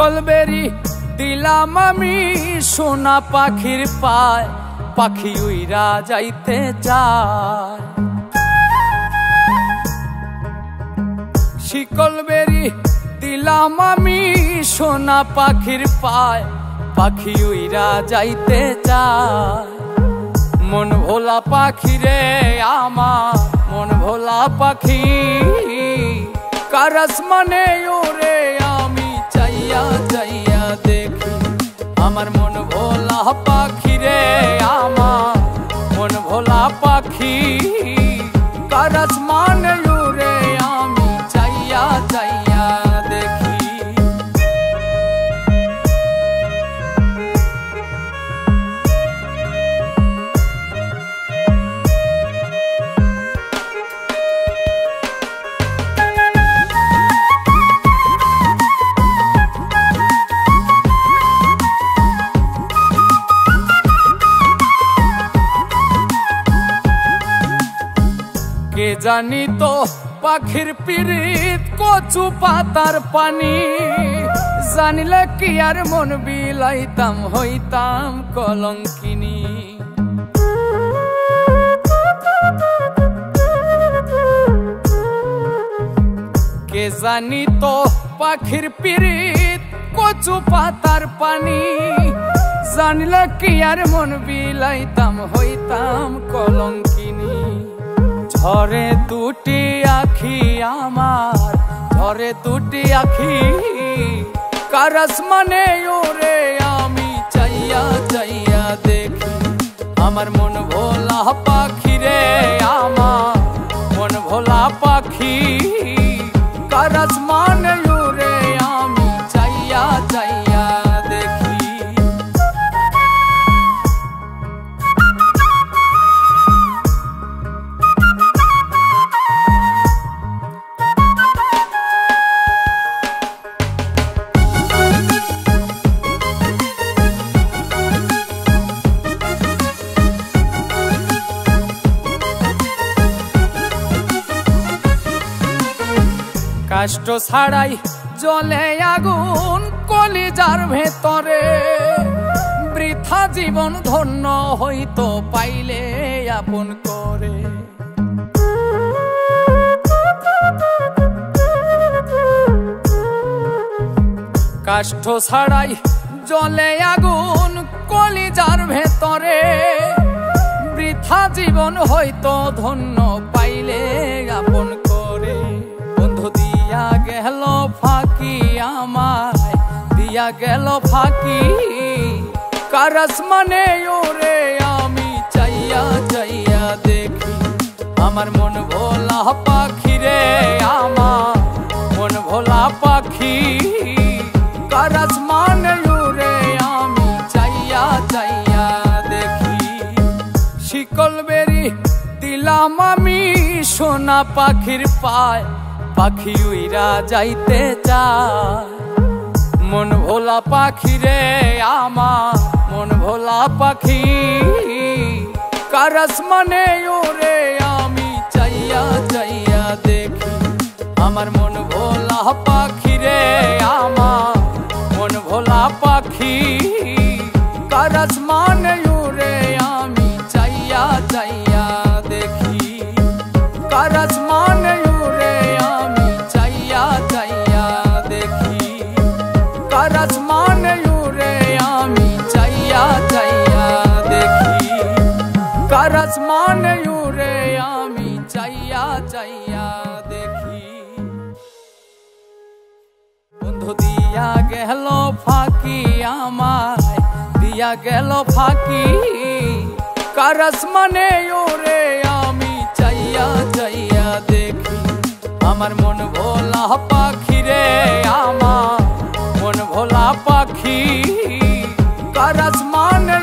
শিকল বেরি দিলাম আমি সোনা পাখির পায়, পাখি উইরা যাইতে চায়। শিকল বেরি দিলাম আমি সোনা পাখির পায়, পাখি উইরা যাইতে চায়। মন ভোলা পাখি রে আমার, মন ভোলা পাখি, কার আসমানে ওরে আমি চাইয়া চাইয়া দেখি। আমার মন ভোলা পাখি রে আমার, মন ভোলা পাখি, কার আসমানে ওরে আমি চাইয়া চাইয়া দেখি। কে জানি তো পাখির পিরিত কচু পাতার পানি, জানিলে কি আর মন বিলাইতাম হইতাম কলঙ্কিনী। কে জানি তো পাখির পিরিত কচু পাতার পানি, জানিলে কি আর মন বিলাইতাম হইতাম কলঙ্কিনী। ঝরে দুটি আখি আমার, ঝরে দুটি আখি, কার আসমানে ওরে আমি চাইয়া চাইয়া দেখি। আমার মন ভোলা পাখি রে আমার, মন ভোলা পাখি, কার আসমানে ওরে আমি চাইয়া চাইয়া দেখি। কষ্ট ছাড়াই জ্বলে আগুন কলিজার ভেতরে, বৃথা জীবন ধন্য হইতো পাইলে আপন করে। কষ্ট ছাড়াই জ্বলে আগুন কলিজার ভেতরে, বৃথা জীবন হইতো ধন্য পাইলে আপন করে। বন্ধু দিয়া গেল ফাঁকি আমায়, দিয়া গেল ফাঁকি, কার আসমানে ওরে আমি চাইয়া চাইয়া দেখি। আমার মন ভোলা পাখি রে আমার, মন ভোলা পাখি, কার আসমানে ওরে আমি চাইয়া চাইয়া দেখি। শিকল বেরি দিলাম আমি সোনা পাখির পায়, পাখি উইরা যাইতে চায়। মন ভোলা পাখি রে আমার, মন ভোলা পাখি, কার আসমানে ওরে আমি চাইয়া চাইয়া দেখি। আমার মন ভোলা পাখি রে আমার, মন ভোলা পাখি, কার আসমানে ওরে আমি চাইয়া চাইয়া দেখি। কার আসমানে ওরে আমি চাইয়া চাইয়া দেখি। কার আসমানে ওরে আমি চাইয়া চাইয়া দেখি। কার আসমানে ওরে আমি চাইয়া চাইয়া দেখি। বন্ধু দিয়া গেল ফাঁকি আমায়, দিয়া গেল ফাঁকি, কার আসমানে ওরে আমি চাইয়া চাইয়া দেখি। আমার মন ভোলা পাখি রে আমার, মন ভোলা পাখি, কার আসমানে